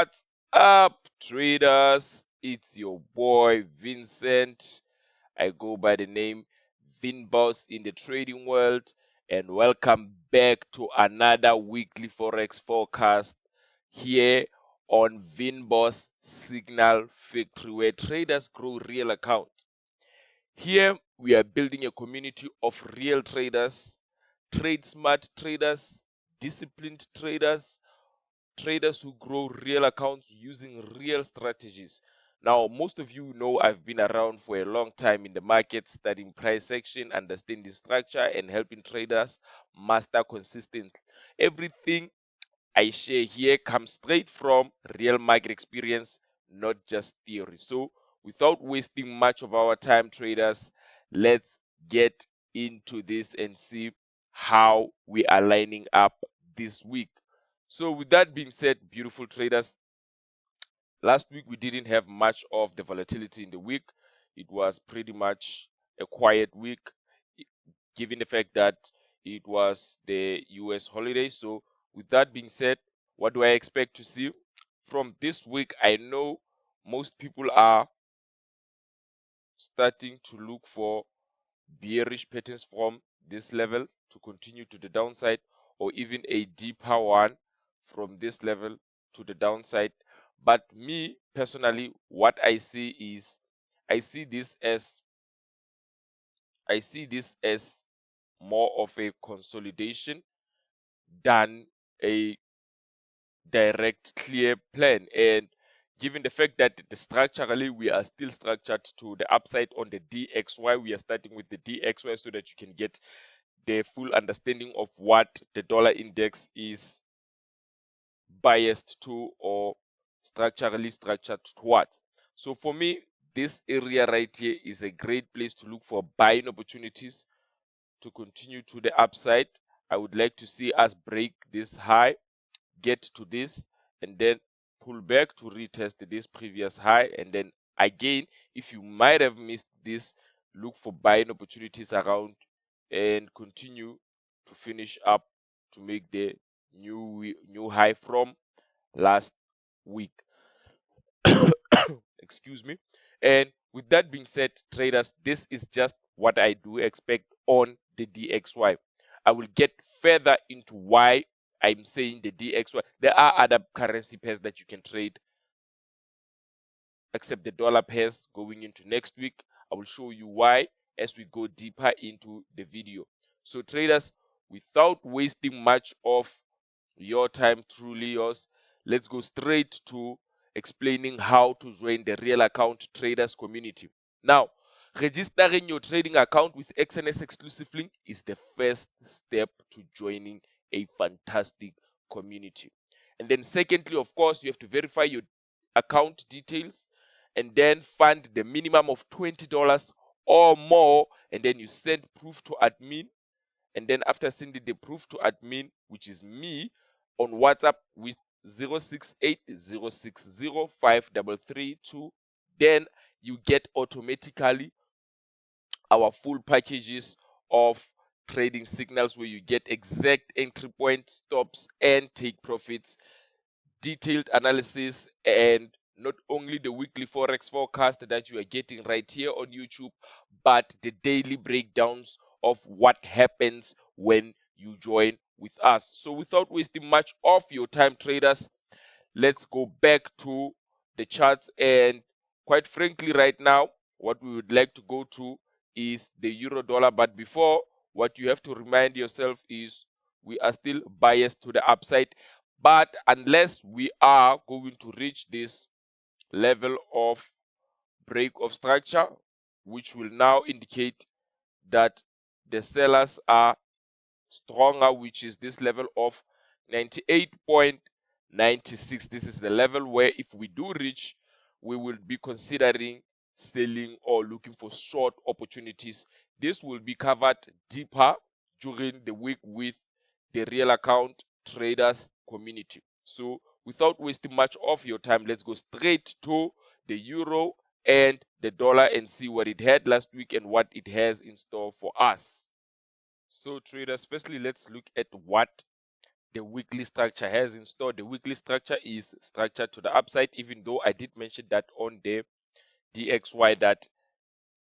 What's up, traders? It's your boy Vincent. I go by the name Vinboss in the trading world, and welcome back to another weekly Forex forecast here on Vinboss Signal Factory, where traders grow real account. Here we are building a community of real traders, trade smart traders, disciplined traders, traders who grow real accounts using real strategies. Now, most of you know I've been around for a long time in the market, studying price action, understanding structure, and helping traders master consistent. Everything I share here comes straight from real market experience, not just theory. So, without wasting much of our time, traders, let's get into this and see how we are lining up this week. So, with that being said, beautiful traders, last week we didn't have much of the volatility in the week. It was pretty much a quiet week, given the fact that it was the US holiday. So, with that being said, what do I expect to see from this week? I know most people are starting to look for bearish patterns from this level to continue to the downside, or even a deeper one from this level to the downside. But me personally, what I see is I see this as I see this as more of a consolidation than a direct clear plan. And given the fact that structurally we are still structured to the upside on the DXY, we are starting with the DXY so that you can get the full understanding of what the dollar index is biased to or structurally structured towards. So for me, this area right here is a great place to look for buying opportunities to continue to the upside. I would like to see us break this high, get to this, and then pull back to retest this previous high. And then again, if you might have missed this, look for buying opportunities around and continue to finish up to make the new high from last week. Excuse me. And with that being said, traders, this is just what I do expect on the DXY. I will get further into why I'm saying the DXY. There are other currency pairs that you can trade except the dollar pairs going into next week. I will show you why as we go deeper into the video. So traders, without wasting much of your time, truly yours, let's go straight to explaining how to join the real account traders community. Now, registering your trading account with XNS exclusive link is the first step to joining a fantastic community. And then secondly, of course, you have to verify your account details and then fund the minimum of $20 or more, and then you send proof to admin. And then after sending the proof to admin, which is me, on WhatsApp with 0680605332, then you get automatically our full packages of trading signals where you get exact entry point, stops, and take profits, detailed analysis, and not only the weekly forex forecast that you are getting right here on YouTube, but the daily breakdowns of what happens when you join with us. So without wasting much of your time, traders, let's go back to the charts. And quite frankly, right now, what we would like to go to is the euro dollar. But before, what you have to remind yourself is we are still biased to the upside. But unless we are going to reach this level of break of structure, which will now indicate that the sellers are stronger, which is this level of 98.96. This is the level where if we do reach, we will be considering selling or looking for short opportunities. This will be covered deeper during the week with the real account traders community. So without wasting much of your time, let's go straight to the euro and the dollar and see what it had last week and what it has in store for us. So traders, firstly, let's look at what the weekly structure has in store. The weekly structure is structured to the upside, even though I did mention that on the DXY that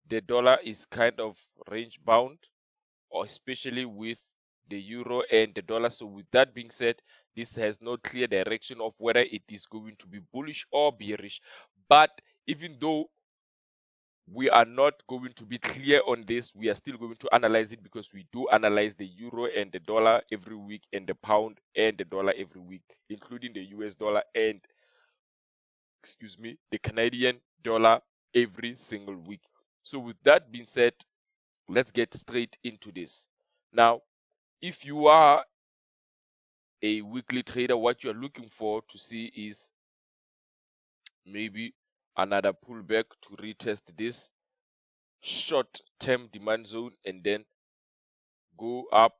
the dollar is kind of range bound, or especially with the euro and the dollar. So with that being said, this has no clear direction of whether it is going to be bullish or bearish. But even though we are not going to be clear on this, we are still going to analyze it, because we do analyze the euro and the dollar every week, and the pound and the dollar every week, including the US dollar and, excuse me, the Canadian dollar every single week. So with that being said, let's get straight into this. Now, if you are a weekly trader, what you're looking for to see is maybe another pullback to retest this short-term demand zone and then go up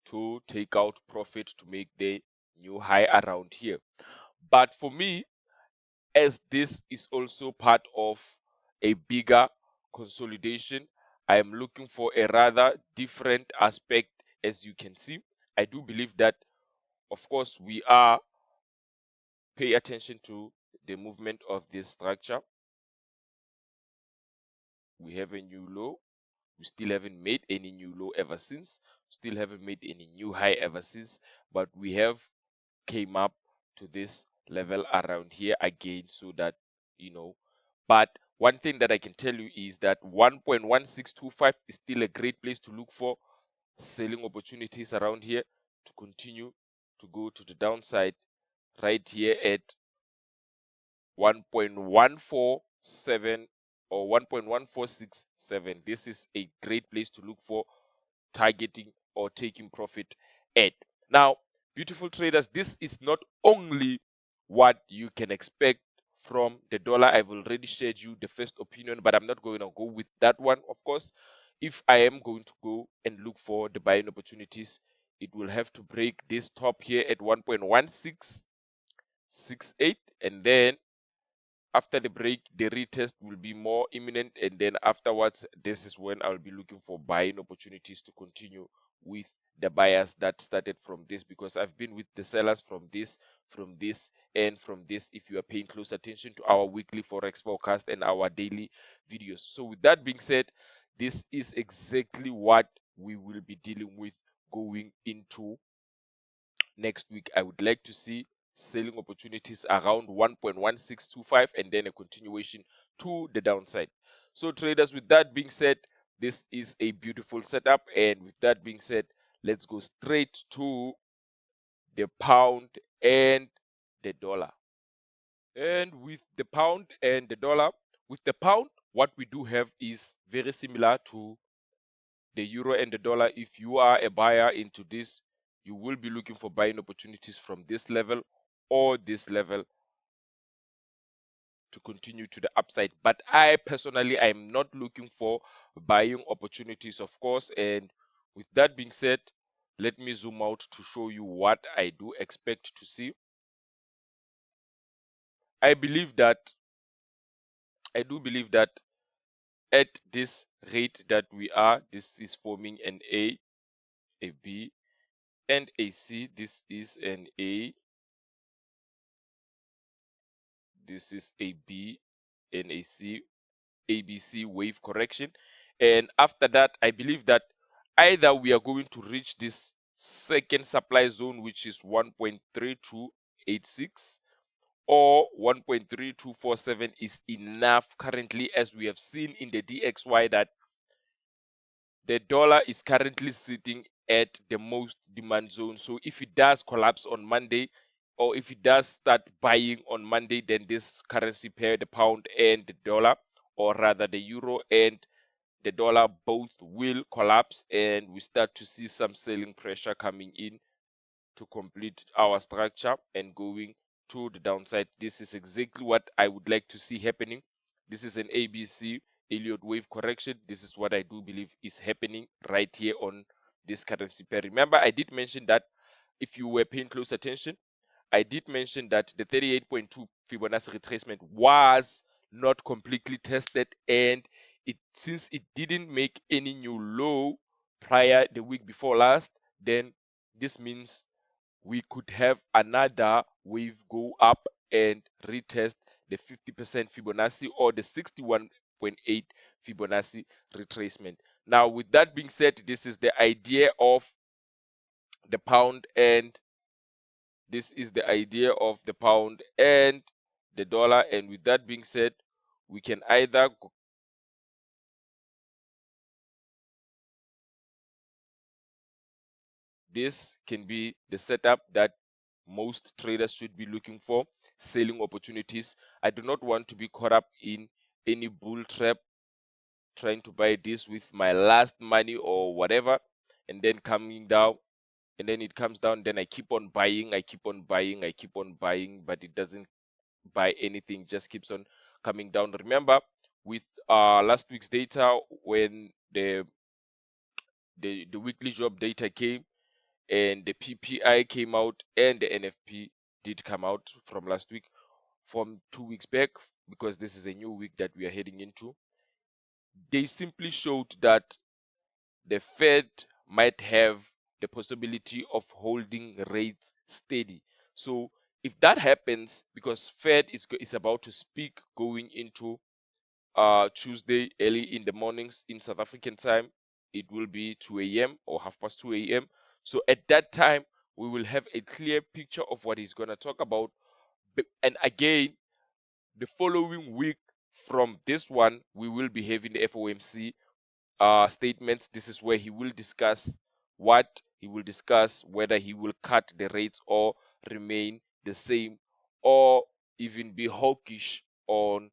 to take out profit to make the new high around here. But for me, as this is also part of a bigger consolidation, I am looking for a rather different aspect. As you can see, I do believe that, of course, we are pay attention to the movement of this structure. We have a new low. We still haven't made any new low ever since. Still haven't made any new high ever since. But we have came up to this level around here again, so that, you know. But one thing that I can tell you is that 1.1625 is still a great place to look for selling opportunities around here, to continue to go to the downside right here at 1.147 or 1.1467. This is a great place to look for targeting or taking profit at. Now, beautiful traders, this is not only what you can expect from the dollar. I've already shared you the first opinion, but I'm not going to go with that one. Of course, if I am going to go and look for the buying opportunities, it will have to break this top here at 1.1668, and then after the break, the retest will be more imminent, and then afterwards, this is when I'll be looking for buying opportunities to continue with the buyers that started from this, because I've been with the sellers from this, and from this, if you are paying close attention to our weekly Forex forecast and our daily videos. So with that being said, this is exactly what we will be dealing with going into next week. I would like to see selling opportunities around 1.1625 and then a continuation to the downside. So traders, with that being said, this is a beautiful setup, and with that being said, let's go straight to the pound and the dollar. And with the pound and the dollar, with the pound, what we do have is very similar to the euro and the dollar. If you are a buyer into this, you will be looking for buying opportunities from this level or this level to continue to the upside. But I personally, I'm not looking for buying opportunities, of course. And with that being said, let me zoom out to show you what I do expect to see. I believe that, I do believe that at this rate that we are, this is forming an A, B, and a C. This is an A, this is a B and a C, ABC wave correction. And after that, I believe that either we are going to reach this second supply zone, which is 1.3286, or 1.3247 is enough currently, as we have seen in the DXY that the dollar is currently sitting at the most demand zone. So if it does collapse on Monday, or if it does start buying on Monday, then this currency pair, the pound and the dollar, or rather the euro and the dollar, both will collapse, and we start to see some selling pressure coming in to complete our structure and going to the downside. This is exactly what I would like to see happening. This is an ABC Elliott wave correction. This is what I do believe is happening right here on this currency pair. Remember, I did mention that, if you were paying close attention, I did mention that the 38.2 Fibonacci retracement was not completely tested, and since it didn't make any new low prior the week before last, then this means we could have another wave go up and retest the 50% Fibonacci or the 61.8 Fibonacci retracement. Now, with that being said, this is the idea of the pound, and this is the idea of the pound and the dollar. And with that being said, we can either this can be the setup that most traders should be looking for, selling opportunities. I do not want to be caught up in any bull trap trying to buy this with my last money or whatever, and then coming down, and then it comes down, then I keep on buying, I keep on buying, I keep on buying, but it doesn't buy anything, just keeps on coming down. Remember, with last week's data, when the weekly job data came and the PPI came out and the NFP did come out from last week, from 2 weeks back, because this is a new week that we are heading into, they simply showed that the Fed might have the possibility of holding rates steady. So if that happens, because Fed is about to speak going into Tuesday early in the mornings in South African time, it will be 2 a.m. or half past 2 a.m. So at that time, we will have a clear picture of what he's going to talk about. And again, the following week from this one, we will be having the FOMC statements. This is where he will discuss what he will discuss, whether he will cut the rates or remain the same, or even be hawkish on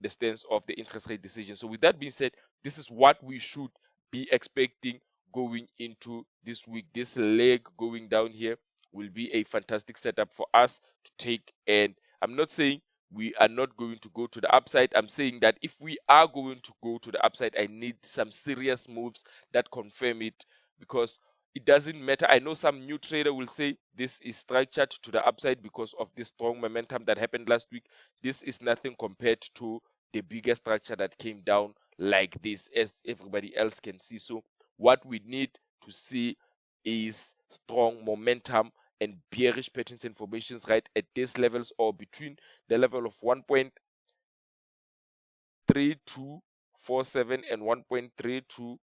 the stance of the interest rate decision. So with that being said, this is what we should be expecting going into this week. This leg going down here will be a fantastic setup for us to take. And I'm not saying we are not going to go to the upside. I'm saying that if we are going to go to the upside, I need some serious moves that confirm it, because it doesn't matter. I know some new trader will say this is structured to the upside because of this strong momentum that happened last week. This is nothing compared to the bigger structure that came down like this, as everybody else can see. So what we need to see is strong momentum and bearish patterns and formations right at these levels, or between the level of 1.3247 and 1.3286.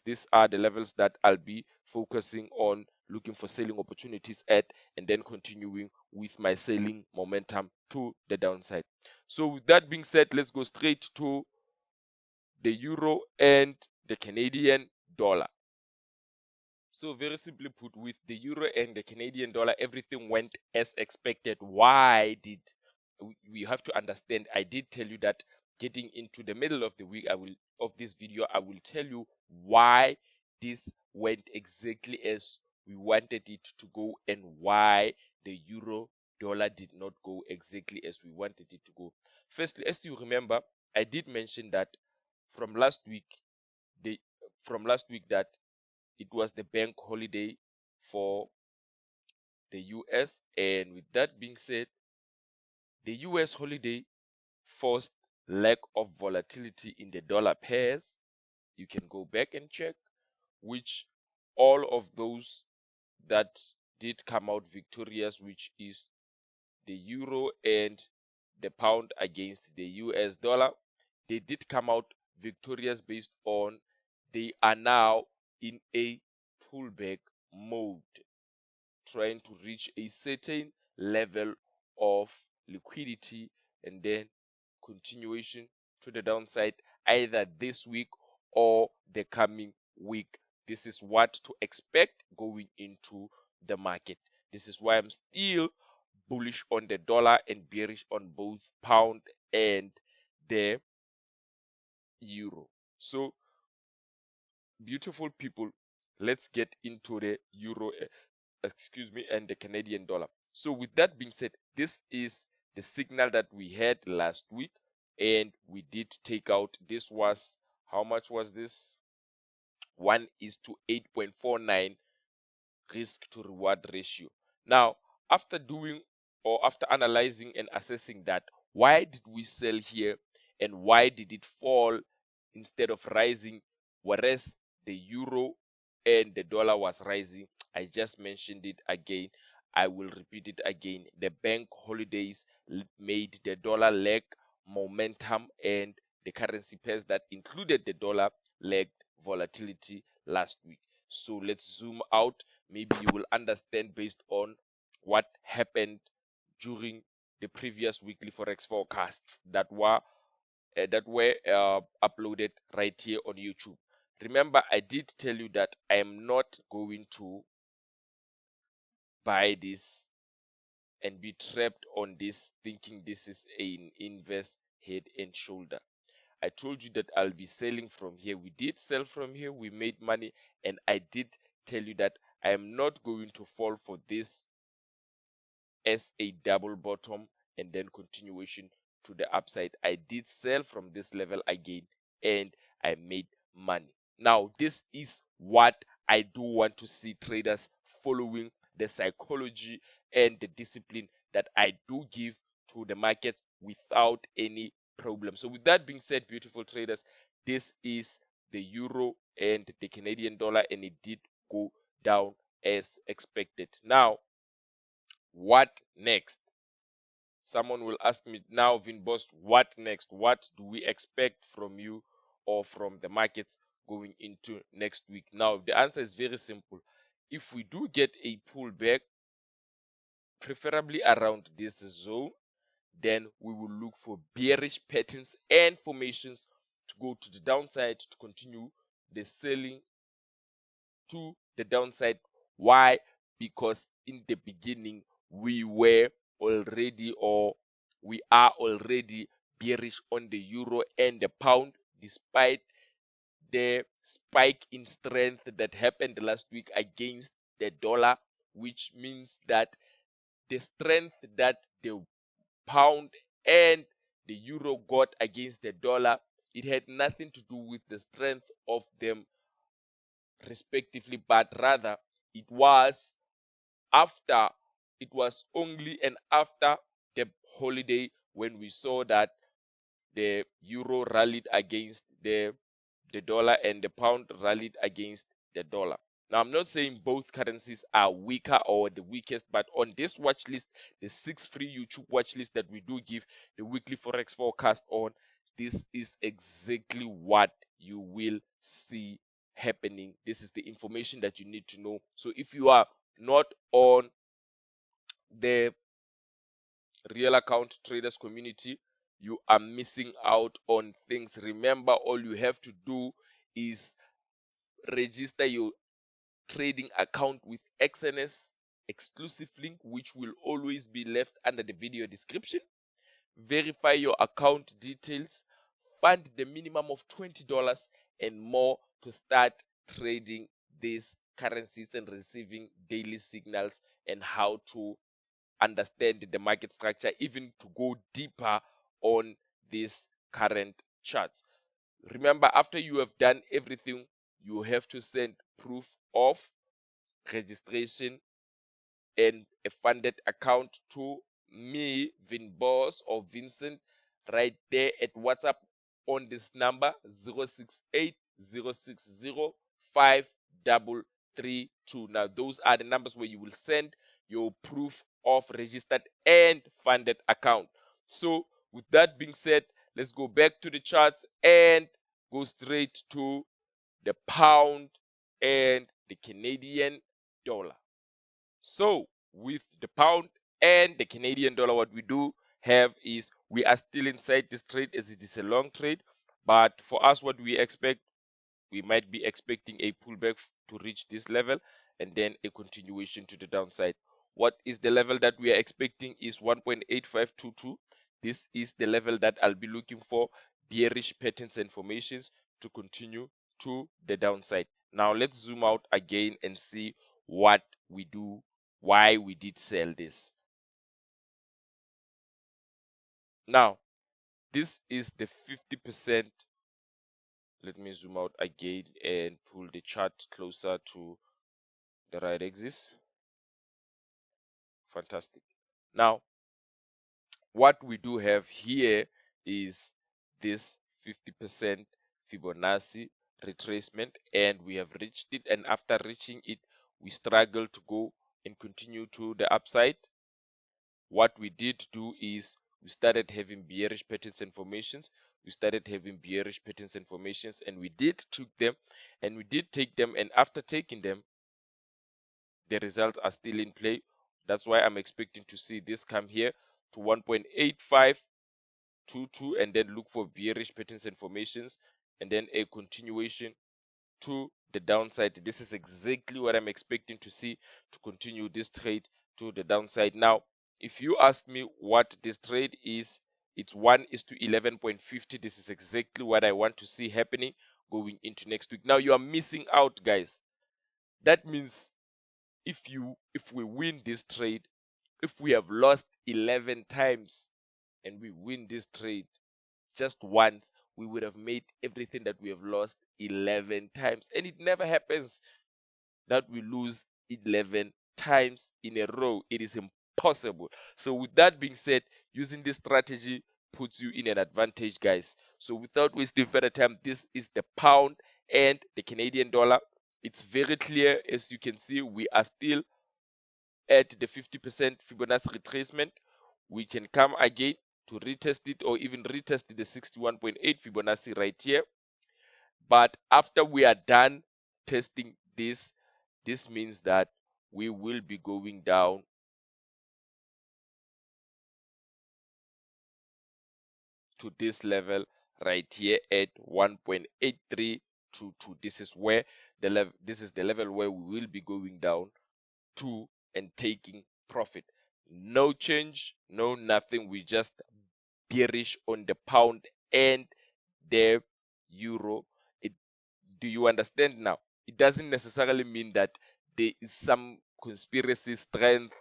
These are the levels that I'll be focusing on, looking for selling opportunities at, and then continuing with my selling momentum to the downside. So with that being said, let's go straight to the euro and the Canadian dollar. So very simply put, with the euro and the Canadian dollar, everything went as expected. Why did we have to understand? I did tell you that getting into the middle of the week, of this video, I will tell you why this went exactly as we wanted it to go, and why the euro dollar did not go exactly as we wanted it to go. Firstly, as you remember, I did mention that from last week, the from last week that it was the bank holiday for the US. And with that being said, the US holiday forced lack of volatility in the dollar pairs. You can go back and check, which all of those that did come out victorious, which is the euro and the pound against the US dollar, they did come out victorious based on they are now in a pullback mode, trying to reach a certain level of liquidity, and then continuation to the downside either this week or the coming week. This is what to expect going into the market. This is why I'm still bullish on the dollar and bearish on both pound and the euro. So, beautiful people, let's get into the euro, and the Canadian dollar. So with that being said, this is the signal that we had last week, and we did take out. This was, how much was this? 1 is to 8.49 risk to reward ratio. Now, after doing, or after analyzing and assessing that, why did we sell here and why did it fall instead of rising, whereas the euro and the dollar was rising. I just mentioned it again. I will repeat it again. The bank holidays made the dollar lag momentum, and the currency pairs that included the dollar lagged volatility last week. So let's zoom out. Maybe you will understand based on what happened during the previous weekly forex forecasts that were uploaded right here on YouTube. Remember, I did tell you that I am not going to buy this and be trapped on this thinking this is an inverse head and shoulder. I told you that I'll be selling from here. We did sell from here, we made money, and I did tell you that I am not going to fall for this as a double bottom and then continuation to the upside. I did sell from this level again and I made money. Now, this is what I do want to see traders following the psychology and the discipline that I do give to the markets without any problem. So, with that being said, beautiful traders, this is the euro and the Canadian dollar, and it did go down as expected. Now, what next? Someone will ask me now, Vinboss, what next? What do we expect from you or from the markets going into next week? Now, the answer is very simple. If we do get a pullback, preferably around this zone, then we will look for bearish patterns and formations to go to the downside to continue the selling to the downside. Why? Because in the beginning we were already, or we are already bearish on the euro and the pound, despite the spike in strength that happened last week against the dollar, which means that the strength that the pound and the euro got against the dollar, it had nothing to do with the strength of them respectively, but rather it was after, it was only and after the holiday when we saw that the euro rallied against the dollar and the pound rallied against the dollar. Now, I'm not saying both currencies are weaker or the weakest, but on this watch list, the 6 free YouTube watch list that we do give the weekly forex forecast on, this is exactly what you will see happening. This is the information that you need to know. So if you are not on the real account traders community, you are missing out on things. Remember, all you have to do is register your trading account with XNS exclusive link, which will always be left under the video description. Verify your account details, fund the minimum of $20 and more to start trading these currencies and receiving daily signals and how to understand the market structure, even to go deeper on this current chart. Remember, after you have done everything, you have to send proof of registration and a funded account to me, Vinboss or Vincent, right there at WhatsApp on this number 068 Now, those are the numbers where you will send your proof of registered and funded account. So, with that being said, let's go back to the charts and go straight to the pound and the Canadian dollar. So, with the pound and the Canadian dollar, what we do have is we are still inside this trade as it is a long trade. But for us, what we expect, we might be expecting a pullback to reach this level and then a continuation to the downside. What is the level that we are expecting is 1.8522. This is the level that I'll be looking for bearish patterns and formations to continue to the downside. Now let's zoom out again and see what we do, why we did sell this. Now, this is the 50%. Let me zoom out again and pull the chart closer to the right axis. Fantastic. Now, what we do have here is this 50% Fibonacci retracement, and we have reached it. And after reaching it, we struggle to go and continue to the upside. What we did do is we started having bearish patterns and formations. We started having bearish patterns and formations, and we did took them, and we did take them. And after taking them, the results are still in play. That's why I'm expecting to see this come here to 1.8522, and then look for bearish patterns and formations, and then a continuation to the downside. This is exactly what I'm expecting to see to continue this trade to the downside. Now, if you ask me what this trade is, it's 1:11.50. This is exactly what I want to see happening going into next week. Now, you are missing out, guys. That means if we win this trade, if we have lost 11 times and we win this trade just once, we would have made everything that we have lost 11 times. And it never happens that we lose 11 times in a row. It is impossible. So with that being said, using this strategy puts you in an advantage, guys. So without wasting further time, this is the pound and the Canadian dollar. It's very clear. As you can see, we are still at the 50% Fibonacci retracement. We can come again to retest it, or even retest the 61.8 Fibonacci right here. But after we are done testing this, this means that we will be going down to this level right here at 1.8322. This is where this is the level where we will be going down to and taking profit. No change, no nothing. We just bearish on the pound and the euro. Do you understand now? It doesn't necessarily mean that there is some conspiracy strength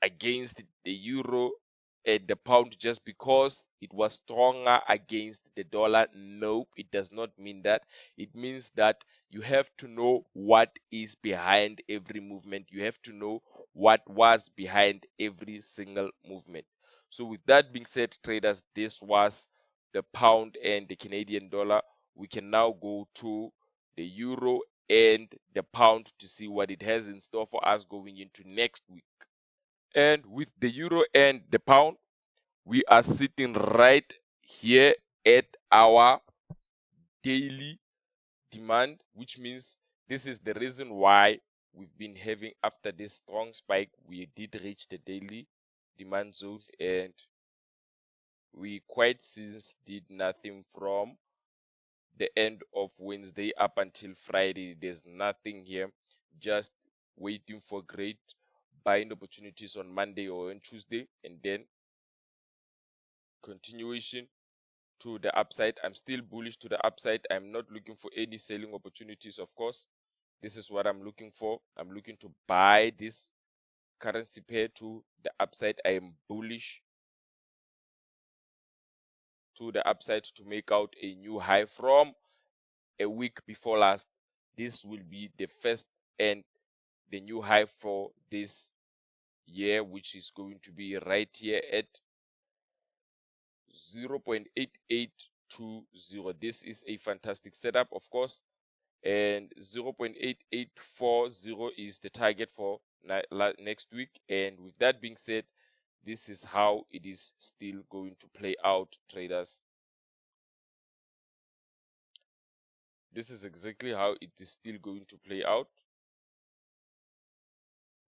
against the euro and the pound just because it was stronger against the dollar. Nope, it does not mean that. It means that you have to know what is behind every movement. You have to know what was behind every single movement. So with that being said, traders, this was the pound and the Canadian dollar. We can now go to the euro and the pound to see what it has in store for us going into next week. And with the euro and the pound, we are sitting right here at our daily demand, which means this is the reason why we've been having, after this strong spike, we did reach the daily demand zone, and we quite since did nothing from the end of Wednesday up until Friday. There's nothing here, just waiting for great buying opportunities on Monday or on Tuesday, and then continuation to the upside. I'm still bullish to the upside. I'm not looking for any selling opportunities, of course. This is what I'm looking for. I'm looking to buy this currency pair to the upside. I am bullish to the upside to make out a new high from a week before last. This will be the first and the new high for this year, which is going to be right here at 0.8820. This is a fantastic setup, of course, and 0.8840 is the target for next week. And with that being said, this is how it is still going to play out, traders. This is exactly how it is still going to play out.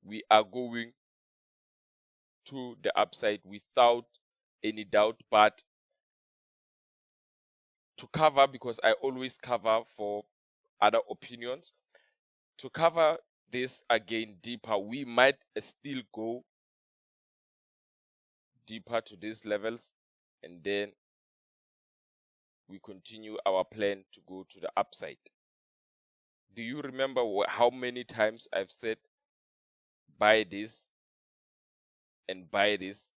We are going to the upside without any doubt, but to cover, because I always cover for other opinions, to cover this again deeper, we might still go deeper to these levels, and then we continue our plan to go to the upside. Do you remember how many times I've said buy this and buy this?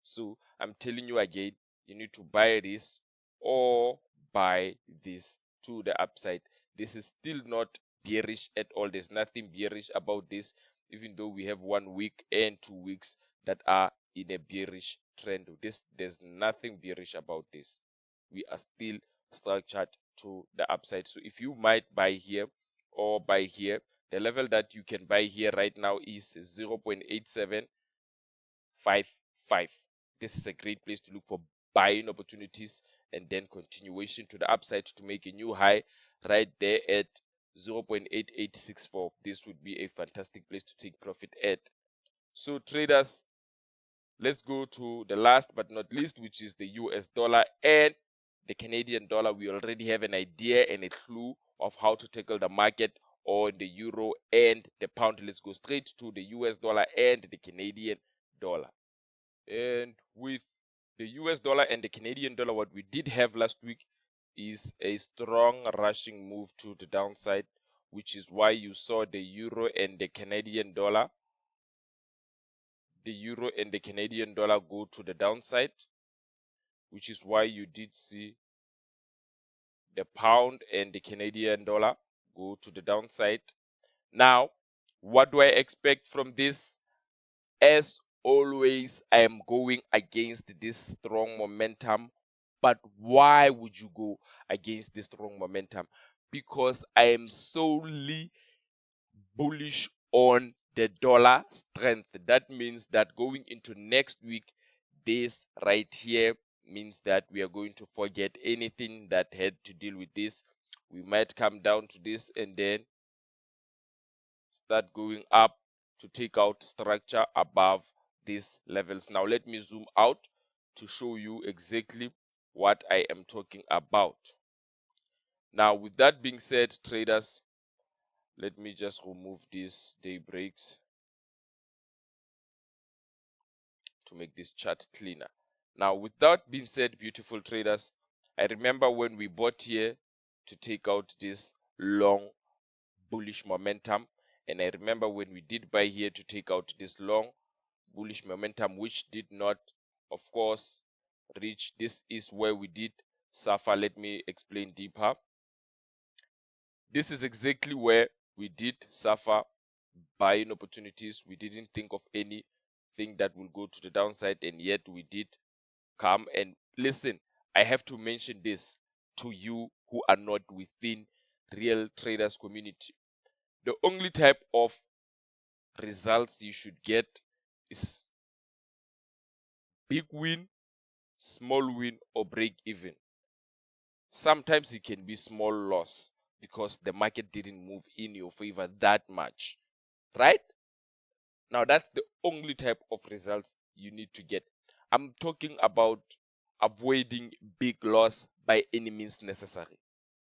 So I'm telling you again, you need to buy this or buy this to the upside. This is still not bearish at all. There's nothing bearish about this, even though we have 1 week and 2 weeks that are in a bearish trend. There's nothing bearish about this. We are still structured to the upside. So if you might buy here or buy here, the level that you can buy here right now is 0.8755. This is a great place to look for buying opportunities, and then continuation to the upside to make a new high right there at 0.8864. This would be a fantastic place to take profit at. So traders, let's go to the last but not least, which is the US dollar and the Canadian dollar. We already have an idea and a clue of how to tackle the market on the euro and the pound. Let's go straight to the US dollar and the Canadian dollar. And with the US dollar and the Canadian dollar, what we did have last week is a strong rushing move to the downside, which is why you saw the euro and the Canadian dollar go to the downside, which is why you did see the pound and the Canadian dollar go to the downside. Now, what do I expect from this? As always, I am going against this strong momentum. But why would you go against this strong momentum? Because I am solely bullish on the dollar strength. That means that going into next week, this right here means that we are going to forget anything that had to deal with this. We might come down to this and then start going up to take out structure above these levels. Now let me zoom out to show you exactly what I am talking about. Now with that being said, traders, let me just remove these day breaks to make this chart cleaner. Now with that being said, beautiful traders, I remember when we bought here to take out this long bullish momentum, and I remember when we did buy here to take out this long bullish momentum, which did not, of course, reach. This is where we did suffer. Let me explain deeper. This is exactly where we did suffer buying opportunities. We didn't think of anything that will go to the downside, and yet we did come. And listen, I have to mention this to you who are not within real traders community. The only type of results you should get is big win, small win, or break even. Sometimes it can be small loss because the market didn't move in your favor that much, right? Now that's the only type of results you need to get. I'm talking about avoiding big loss by any means necessary.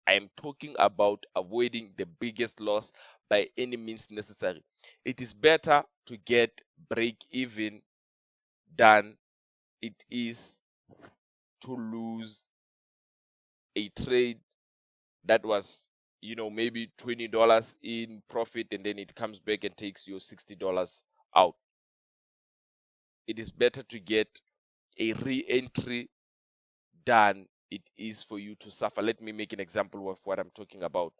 I am talking about avoiding the biggest loss by any means necessary. It is better to get break even than it is to lose a trade that was, maybe $20 in profit, and then it comes back and takes your $60 out. It is better to get a re-entry than it is for you to suffer. Let me make an example of what I'm talking about.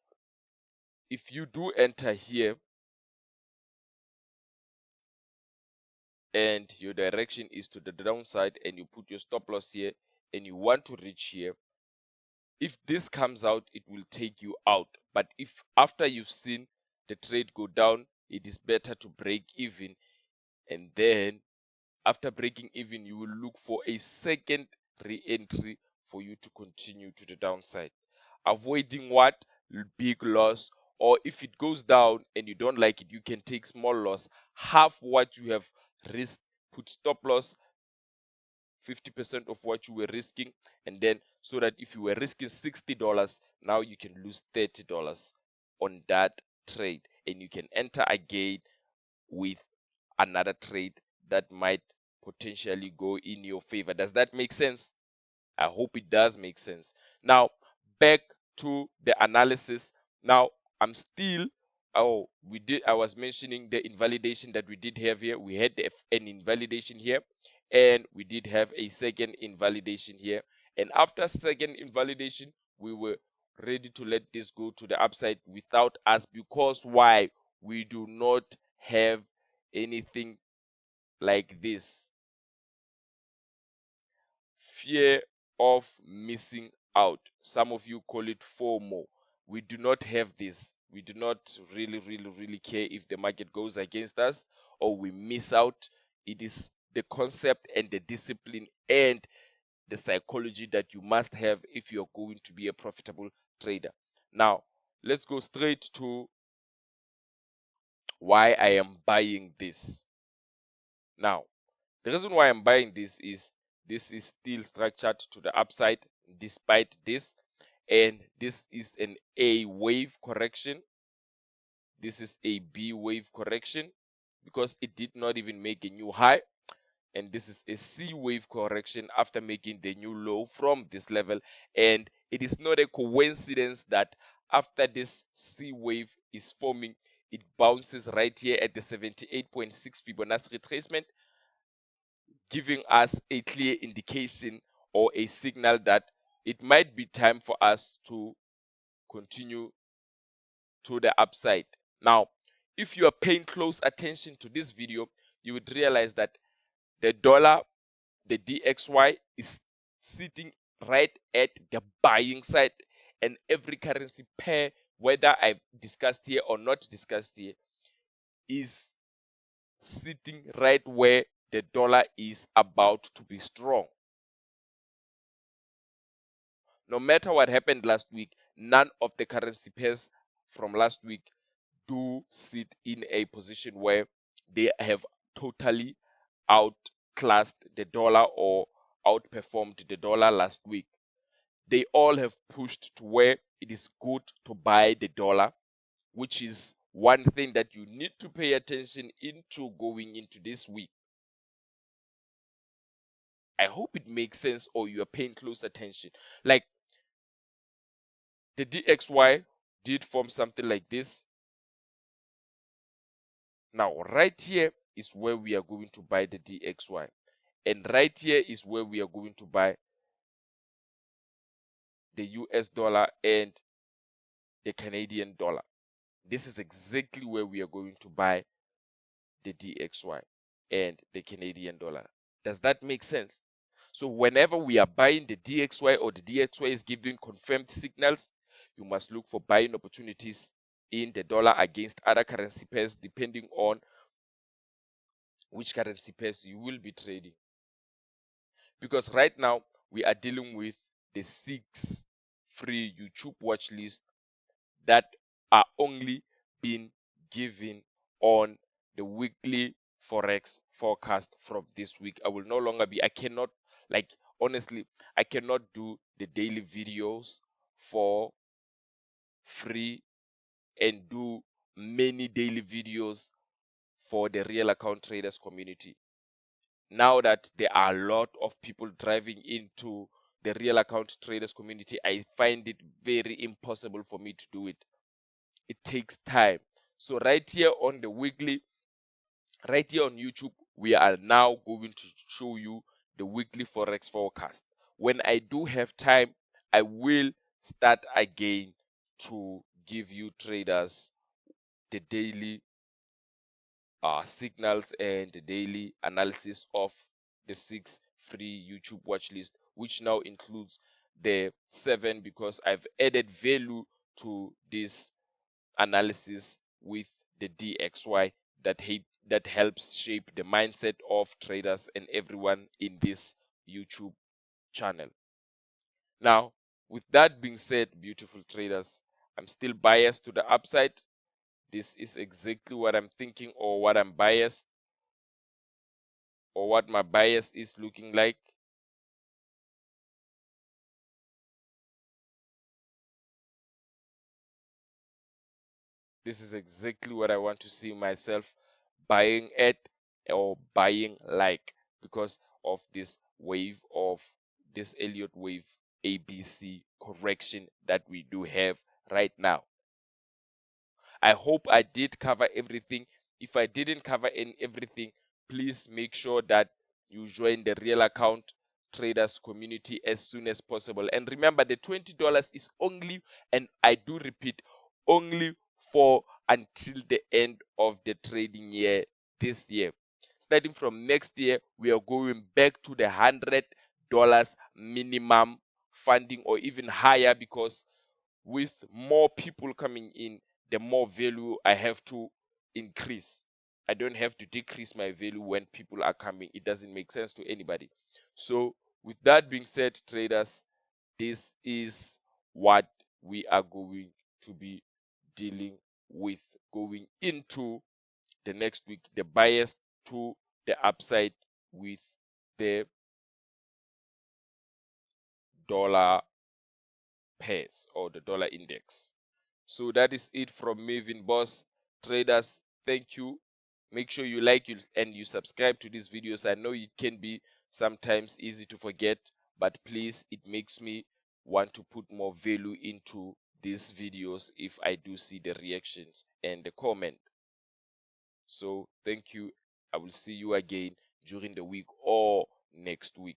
If you do enter here and your direction is to the downside and you put your stop loss here and you want to reach here, if this comes out, it will take you out. But if after you've seen the trade go down, it is better to break even, and then after breaking even, you will look for a second re-entry for you to continue to the downside, avoiding what? Big loss. Or if it goes down and you don't like it, you can take small loss, half what you have risked, put stop loss 50% of what you were risking, and then so that if you were risking $60, now you can lose $30 on that trade, and you can enter again with another trade that might potentially go in your favor. Does that make sense? I hope it does make sense. Now, back to the analysis. Now, I'm still, I was mentioning the invalidation that we did have here. We had an invalidation here, and we did have a second invalidation here. And after second invalidation, we were ready to let this go to the upside without us, because why? We do not have anything like this fear of missing out. Some of you call it FOMO. We do not have this. We do not really care if the market goes against us or we miss out. It is the concept and the discipline and the psychology that you must have if you're going to be a profitable trader. Now, let's go straight to why I am buying this. Now, the reason why I'm buying this is still structured to the upside despite this, and this is an A wave correction. This is a B wave correction because it did not even make a new high, and this is a C wave correction after making the new low from this level. And it is not a coincidence that after this C wave is forming, it bounces right here at the 78.6 Fibonacci retracement, giving us a clear indication or a signal that it might be time for us to continue to the upside. Now, if you are paying close attention to this video, you would realize that the dollar, the DXY, is sitting right at the buying side, and every currency pair, whether I've discussed here or not discussed here, is sitting right where the dollar is about to be strong. No matter what happened last week, none of the currency pairs from last week do sit in a position where they have totally outclassed the dollar or outperformed the dollar last week. They all have pushed to where it is good to buy the dollar, which is one thing that you need to pay attention into going into this week. I hope it makes sense or you are paying close attention. Like the DXY did form something like this. Now, right here is where we are going to buy the DXY. And right here is where we are going to buy the US dollar and the Canadian dollar. This is exactly where we are going to buy the DXY and the Canadian dollar. Does that make sense? So whenever we are buying the DXY or the DXY is giving confirmed signals, you must look for buying opportunities in the dollar against other currency pairs depending on which currency pairs you will be trading. Because right now we are dealing with the 6 free YouTube watch list that are only being given on the weekly Forex forecast from this week. I will no longer be, I cannot, like, honestly, I cannot do the daily videos for free and do many daily videos for the real account traders community. Now that there are a lot of people driving into the real account traders community, I find it very impossible for me to do it. It takes time. So right here on the weekly, right here on YouTube, we are now going to show you the weekly Forex forecast. When I do have time, I will start again to give you traders the daily signals and the daily analysis of the 6 free YouTube watch list, which now includes the 7 because I've added value to this analysis with the DXY that helps shape the mindset of traders and everyone in this YouTube channel. Now, with that being said, beautiful traders, I'm still biased to the upside. This is exactly what I'm thinking or what I'm biased or what my bias is looking like. This is exactly what I want to see myself buying at or buying like because of this wave of this Elliott wave ABC correction that we do have right now. I hope I did cover everything. If I didn't cover everything, please make sure that you join the real account traders community as soon as possible. And remember, the $20 is only, and I do repeat, only for until the end of the trading year this year. Starting from next year, we are going back to the $100 minimum funding or even higher, because with more people coming in, the more value I have to increase. I don't have to decrease my value when people are coming. It doesn't make sense to anybody. So with that being said, traders, this is what we are going to be dealing with going into the next week, the bias to the upside with the dollar pairs or the dollar index. So that is it from me, Vin Boss. Traders, thank you. Make sure you like and you subscribe to these videos. I know it can be sometimes easy to forget, but please, it makes me want to put more value into these videos if I do see the reactions and the comment. So thank you. I will see you again during the week or next week.